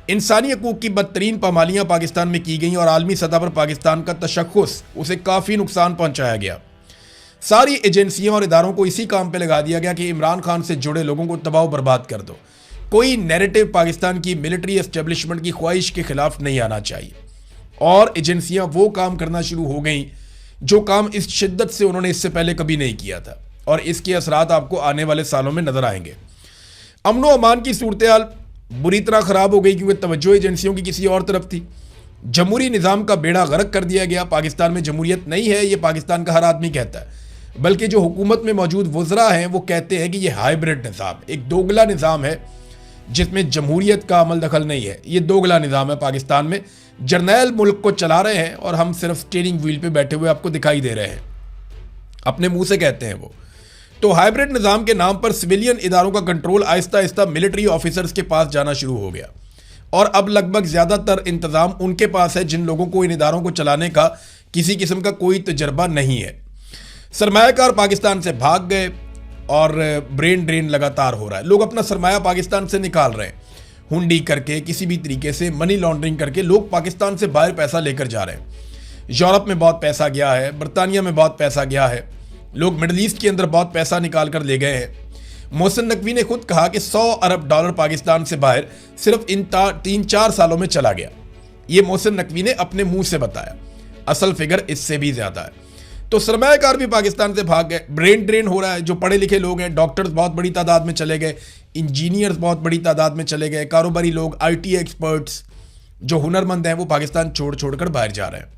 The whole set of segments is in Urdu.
انسانی حقوق کی بدترین پامالیاں پاکستان میں کی گئیں اور عالمی سطح پر پاکستان کا تشخص اسے کافی نقصان پہنچایا گیا۔ ساری ایجنسیوں اور اداروں کو اسی کام پہ لگا دیا گیا کہ عمران خان سے جڑے لوگوں کو تباہ و برباد کر دو۔ کوئی نیریٹو پاکستان کی ملٹری اسٹیبلشمنٹ کی خواہش کے خلاف نہیں آنا چاہیے، اور ایجنسیاں وہ کام کرنا شروع ہو گئیں جو کام اس شدت سے انہوں نے اس سے پہلے کبھی نہیں کیا تھا، اور اس کے اثرات آپ کو آنے والے سالوں میں نظر آئیں گے۔ امن و امان کی صورتحال بری طرح خراب ہو گئی کیونکہ توجہ ایجنسیوں کی کسی اور طرف تھی۔ جمہوری نظام کا بیڑا غرق کر دیا گیا۔ پاکستان میں جمہوریت نہیں ہے، یہ پاکستان کا ہر آدمی کہتا ہے، بلکہ جو حکومت میں موجود وزراء ہیں وہ کہتے ہیں کہ یہ ہائبرڈ نظام، ایک دوگلا نظام ہے جس میں جمہوریت کا عمل دخل نہیں ہے۔ یہ دوگلا نظام ہے پاکستان میں، جرنیل ملک کو چلا رہے ہیں اور ہم صرف سٹیئرنگ ویل پہ بیٹھے ہوئے آپ کو دکھائی دے رہے ہیں، اپنے منہ سے کہتے ہیں وہ۔ تو ہائبرڈ نظام کے نام پر سویلین اداروں کا کنٹرول آہستہ آہستہ ملٹری آفیسرز کے پاس جانا شروع ہو گیا، اور اب لگ بھگ زیادہ تر انتظام ان کے پاس ہے جن لوگوں کو ان اداروں کو چلانے کا کسی قسم کا کوئی تجربہ نہیں ہے۔ سرمایہ کار پاکستان سے بھاگ گئے اور برین ڈرین لگاتار ہو رہا ہے۔ لوگ اپنا سرمایہ پاکستان سے نکال رہے ہیں، ہنڈی کر کے، کسی بھی طریقے سے منی لانڈرنگ کر کے لوگ پاکستان سے باہر پیسہ لے کر جا رہے ہیں۔ یورپ میں بہت پیسہ گیا ہے، برطانیہ میں بہت پیسہ گیا ہے، لوگ مڈل ایسٹ کے اندر بہت پیسہ نکال کر لے گئے ہیں۔ محسن نقوی نے خود کہا کہ $100 ارب پاکستان سے باہر صرف ان 3-4 سالوں میں چلا گیا۔ یہ محسن نقوی نے اپنے منہ سے بتایا، اصل فگر اس سے بھی زیادہ ہے۔ تو سرمایہ کار بھی پاکستان سے بھاگ گئے، برین ڈرین ہو رہا ہے۔ جو پڑھے لکھے لوگ ہیں، ڈاکٹرز بہت بڑی تعداد میں چلے گئے، انجینئرز بہت بڑی تعداد میں چلے گئے، کاروباری لوگ، IT ایکسپرٹس جو ہنرمند ہیں وہ پاکستان چھوڑ کر باہر جا رہے ہیں۔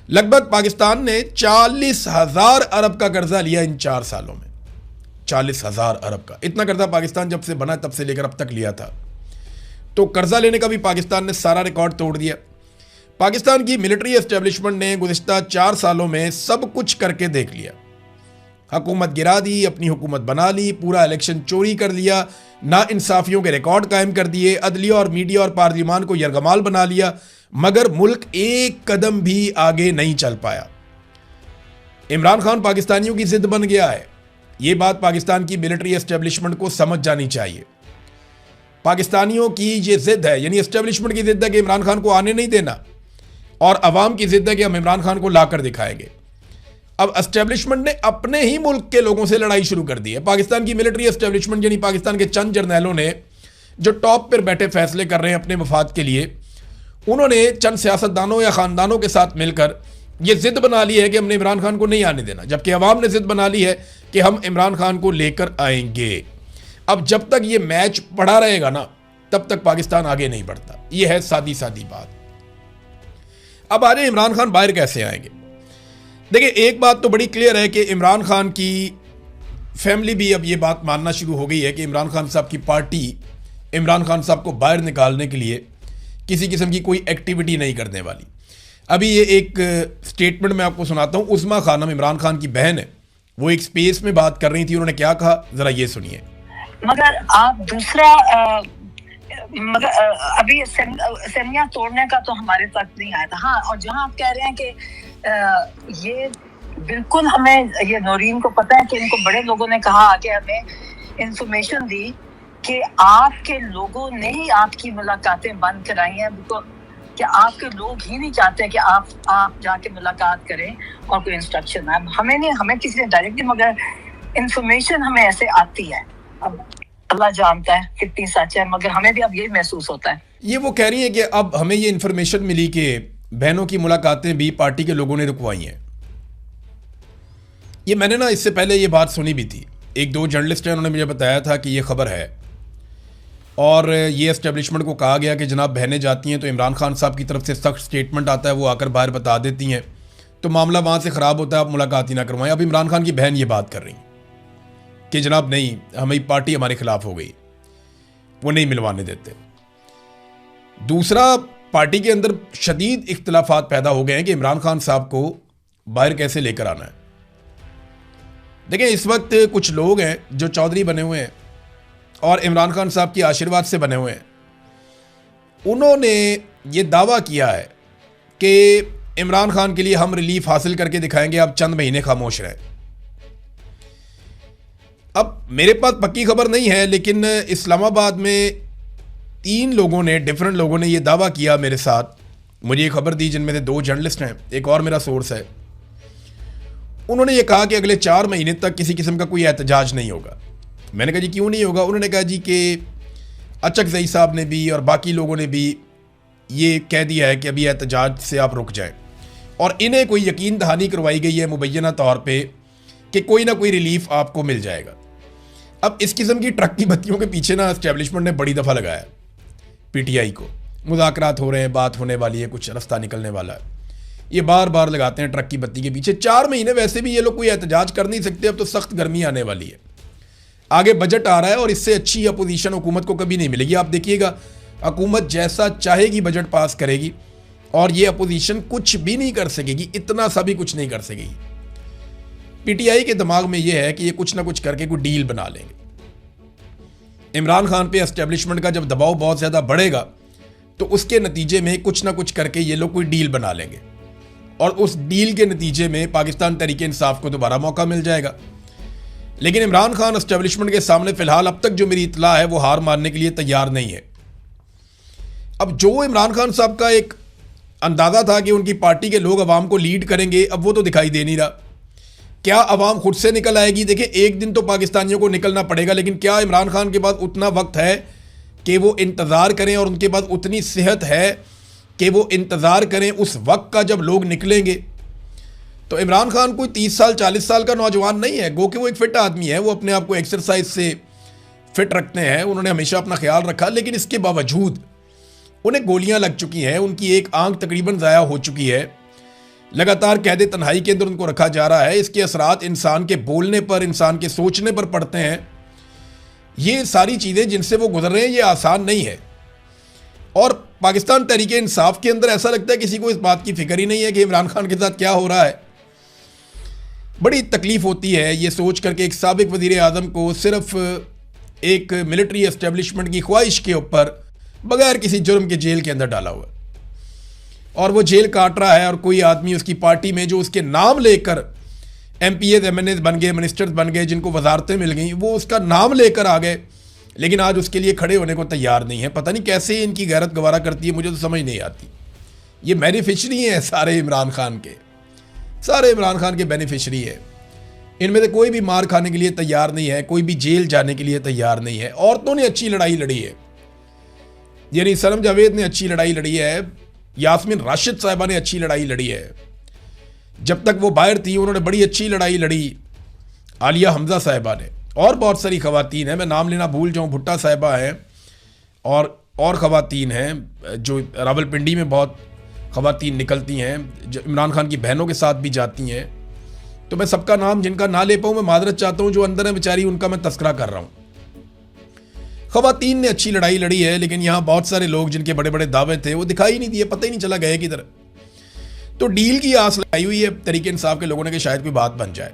لگ بھگ پاکستان نے 40,000 ارب کا قرضہ لیا ان 4 سالوں میں۔ 40,000 ارب کا، اتنا قرضہ پاکستان جب سے بنا تب سے لے کر اب تک لیا تھا۔ تو قرضہ لینے کا بھی پاکستان نے سارا ریکارڈ توڑ دیا۔ پاکستان کی ملٹری اسٹیبلشمنٹ نے گزشتہ 4 سالوں میں سب کچھ کر کے دیکھ لیا۔ حکومت گرا دی، اپنی حکومت بنا لی، پورا الیکشن چوری کر لیا، نا انصافیوں کے ریکارڈ قائم کر دیے، عدلیہ اور میڈیا اور پارلیمان کو یرغمال بنا لیا، مگر ملک ایک قدم بھی آگے نہیں چل پایا۔ عمران خان پاکستانیوں کی ضد بن گیا ہے۔ یہ بات پاکستان کی ملٹری اسٹیبلشمنٹ کو سمجھ جانی چاہیے۔ پاکستانیوں کی یہ ضد ہے، یعنی اسٹیبلشمنٹ کی ضد ہے کہ عمران خان کو آنے نہیں دینا، اور عوام کی ضد ہے کہ ہم عمران خان کو لا کر دکھائیں گے۔ اب اسٹیبلشمنٹ نے اپنے ہی ملک کے لوگوں سے لڑائی شروع کر دی ہے۔ پاکستان کی ملٹری اسٹیبلشمنٹ یعنی پاکستان کے چند جرنیلوں نے جو ٹاپ پر بیٹھے فیصلے کر رہے ہیں اپنے مفاد کے لیے، انہوں نے چند سیاستدانوں یا خاندانوں کے ساتھ مل کر یہ ضد بنا لی ہے کہ ہم نے عمران خان کو نہیں آنے دینا، جبکہ عوام نے ضد بنا لی ہے کہ ہم عمران خان کو لے کر آئیں گے۔ اب جب تک یہ میچ پڑا رہے گا نا، تب تک پاکستان آگے نہیں بڑھتا۔ یہ ہے سادی بات۔ اب آ جائیں عمران خان باہر کیسے آئیں گے۔ دیکھیں، ایک بات تو بڑی کلیئر ہے کہ عمران خان کی فیملی بھی اب یہ بات ماننا شروع ہو گئی ہے کہ عمران خان صاحب کی پارٹی عمران خان صاحب کو باہر نکالنے کے لیے کسی قسم کی کوئی ایکٹیویٹی نہیں کرنے والی۔ ابھی یہ ایک سٹیٹمنٹ میں آپ کو سناتا ہوں۔ عظمیٰ خانم عمران خان کی بہن ہے، وہ ایک سپیس میں بات کر رہی تھی، انہوں نے کیا کہا ذرا یہ سنیے۔ مگر آپ دوسرا ابھی سینیاں توڑنے کا تو ہمارے تک نہیں آیا تھا۔ ہاں، اور جہاں آپ کہہ رہے ہیں کہ یہ بالکل ہمیں، یہ نورین کو پتہ ہے کہ ان کو بڑے لوگوں نے کہا کہ ہمیں انفارمیشن دی کہ آپ کے لوگوں نے ہی آپ کی ملاقاتیں بند کرائی ہیں، کہ آپ کے لوگ ہی نہیں چاہتے کہ آپ جا کے ملاقات کریں اور کوئی انسٹرکشن ہے۔ ہمیں نہیں، ہمیں کسی نے ڈائریکٹلی، مگر انفارمیشن ہمیں ایسے آتی ہے۔ اب اللہ جانتا ہے کتنی سچ ہے، مگر ہمیں بھی اب یہی محسوس ہوتا ہے۔ یہ وہ کہہ رہی ہیں کہ اب ہمیں یہ انفارمیشن ملی کہ بہنوں کی ملاقاتیں بھی پارٹی کے لوگوں نے رکوائی ہیں۔ یہ میں نے نا اس سے پہلے یہ بات سنی بھی تھی، 1-2 جرنلسٹ ہیں، انہوں نے مجھے بتایا تھا کہ یہ خبر ہے، اور یہ اسٹیبلشمنٹ کو کہا گیا کہ جناب بہنیں جاتی ہیں تو عمران خان صاحب کی طرف سے سخت سٹیٹمنٹ آتا ہے، وہ آ کر باہر بتا دیتی ہیں، تو معاملہ وہاں سے خراب ہوتا ہے، آپ ملاقات ہی نہ کروائیں۔ اب عمران خان کی بہن یہ بات کر رہی ہیں کہ جناب نہیں، ہمیں پارٹی ہمارے خلاف ہو گئی، وہ نہیں ملوانے دیتے۔ دوسرا، پارٹی کے اندر شدید اختلافات پیدا ہو گئے ہیں کہ عمران خان صاحب کو باہر کیسے لے کر آنا ہے۔ دیکھیں، اس وقت کچھ لوگ ہیں جو چودھری بنے ہوئے ہیں اور عمران خان صاحب کی آشیرواد سے بنے ہوئے ہیں، انہوں نے یہ دعویٰ کیا ہے کہ عمران خان کے لیے ہم ریلیف حاصل کر کے دکھائیں گے، آپ چند مہینے خاموش رہیں۔ اب میرے پاس پکی خبر نہیں ہے، لیکن اسلام آباد میں 3 لوگوں نے ڈفرنٹ لوگوں نے یہ دعویٰ کیا میرے ساتھ, مجھے یہ خبر دی, جن میں سے 2 جرنلسٹ ہیں, ایک اور میرا سورس ہے. انہوں نے یہ کہا کہ اگلے 4 مہینے تک کسی قسم کا کوئی احتجاج نہیں ہوگا. میں نے کہا جی کیوں نہیں ہوگا؟ انہوں نے کہا جی کہ اچکزئی صاحب نے بھی اور باقی لوگوں نے بھی یہ کہہ دیا ہے کہ ابھی احتجاج سے آپ رک جائیں, اور انہیں کوئی یقین دہانی کروائی گئی ہے مبینہ طور پہ کہ کوئی نہ کوئی ریلیف آپ کو مل جائے گا. اب اس قسم کی ٹرک کی بتیوں کے پیچھے نا اسٹیبلشمنٹ نے بڑی دفعہ لگایا پی ٹی آئی کو. مذاکرات ہو رہے ہیں, بات ہونے والی ہے, کچھ رستہ نکلنے والا ہے, یہ بار بار لگاتے ہیں ٹرک کی بتی کے پیچھے. 4 مہینے ویسے بھی یہ لوگ کوئی احتجاج کر نہیں سکتے, اب تو سخت گرمی آنے والی ہے, آگے بجٹ آ رہا ہے, اور اس سے اچھی اپوزیشن حکومت کو کبھی نہیں ملے گی. آپ دیکھیے گا حکومت جیسا چاہے گی بجٹ پاس کرے گی, اور یہ اپوزیشن کچھ بھی نہیں کر سکے گی, اتنا سا بھی کچھ نہیں کر سکے گی. پی ٹی آئی کے دماغ میں یہ ہے کہ یہ کچھ نہ کچھ کر کے کوئی ڈیل بنا لیں گے. عمران خان پہ اسٹیبلشمنٹ کا جب دباؤ بہت زیادہ بڑھے گا تو اس کے نتیجے میں کچھ نہ کچھ کر کے یہ لوگ کوئی ڈیل بنا لیں گے, اور اس ڈیل کے نتیجے میں پاکستان تحریک انصاف کو دوبارہ موقع مل جائے گا. لیکن عمران خان اسٹیبلشمنٹ کے سامنے فی الحال اب تک جو میری اطلاع ہے وہ ہار ماننے کے لیے تیار نہیں ہے. اب جو عمران خان صاحب کا ایک اندازہ تھا کہ ان کی پارٹی کے لوگ عوام کو لیڈ کریں گے, اب وہ تو دکھائی دے نہیں رہا. کیا عوام خود سے نکل آئے گی؟ دیکھیں ایک دن تو پاکستانیوں کو نکلنا پڑے گا, لیکن کیا عمران خان کے پاس اتنا وقت ہے کہ وہ انتظار کریں, اور ان کے پاس اتنی صحت ہے کہ وہ انتظار کریں اس وقت کا جب لوگ نکلیں گے؟ تو عمران خان کوئی 30 سال 40 سال کا نوجوان نہیں ہے, گو کہ وہ ایک فٹ آدمی ہے, وہ اپنے آپ کو ایکسرسائز سے فٹ رکھتے ہیں, انہوں نے ہمیشہ اپنا خیال رکھا. لیکن اس کے باوجود انہیں گولیاں لگ چکی ہیں, ان کی ایک آنکھ تقریباً ضائع ہو چکی ہے, لگاتار قید تنہائی کے اندر ان کو رکھا جا رہا ہے. اس کے اثرات انسان کے بولنے پر, انسان کے سوچنے پر پڑتے ہیں. یہ ساری چیزیں جن سے وہ گزر رہے ہیں یہ آسان نہیں ہے, اور پاکستان تحریک انصاف کے اندر ایسا لگتا ہے کسی کو اس بات کی فکر ہی نہیں ہے کہ عمران خان کے ساتھ کیا ہو رہا ہے. بڑی تکلیف ہوتی ہے یہ سوچ کر کے ایک سابق وزیر اعظم کو صرف ایک ملٹری اسٹیبلشمنٹ کی خواہش کے اوپر بغیر کسی جرم کے جیل کے اندر ڈالا ہوا ہے, اور وہ جیل کاٹ رہا ہے, اور کوئی آدمی اس کی پارٹی میں جو اس کے نام لے کر MPs MNAs بن گئے, منسٹرز بن گئے, جن کو وزارتیں مل گئیں, وہ اس کا نام لے کر آ گئے, لیکن آج اس کے لیے کھڑے ہونے کو تیار نہیں ہے. پتہ نہیں کیسے ان کی غیرت گوارا کرتی ہے, مجھے تو سمجھ نہیں آتی. یہ بینیفیشری ہیں سارے عمران خان کے, سارے عمران خان کے بینیفیشری ہے. ان میں سے کوئی بھی مار کھانے کے لیے تیار نہیں ہے, کوئی بھی جیل جانے کے لیے تیار نہیں ہے. عورتوں نے اچھی لڑائی لڑی ہے, یعنی سنم جاوید نے اچھی لڑائی لڑی ہے, یاسمین راشد صاحبہ نے اچھی لڑائی لڑی ہے, جب تک وہ باہر تھی انہوں نے بڑی اچھی لڑائی لڑی. عالیہ حمزہ صاحبہ نے, اور بہت ساری خواتین ہیں, میں نام لینا بھول جاؤں, بھٹا صاحبہ ہیں, اور خواتین ہیں جو راولپنڈی میں بہت خواتین نکلتی ہیں, جو عمران خان کی بہنوں کے ساتھ بھی جاتی ہیں. تو میں سب کا نام جن کا نہ لے پاؤں میں معذرت چاہتا ہوں, جو اندر ہیں بیچاری ان کا میں تذکرہ کر رہا ہوں. خواتین نے اچھی لڑائی لڑی ہے, لیکن یہاں بہت سارے لوگ جن کے بڑے بڑے دعوے تھے وہ دکھائی نہیں دیے, پتہ ہی نہیں چلا گئے کدھر. تو ڈیل کی آس لگائی ہوئی ہے تحریک انصاف کے لوگوں نے کہ شاید کوئی بات بن جائے.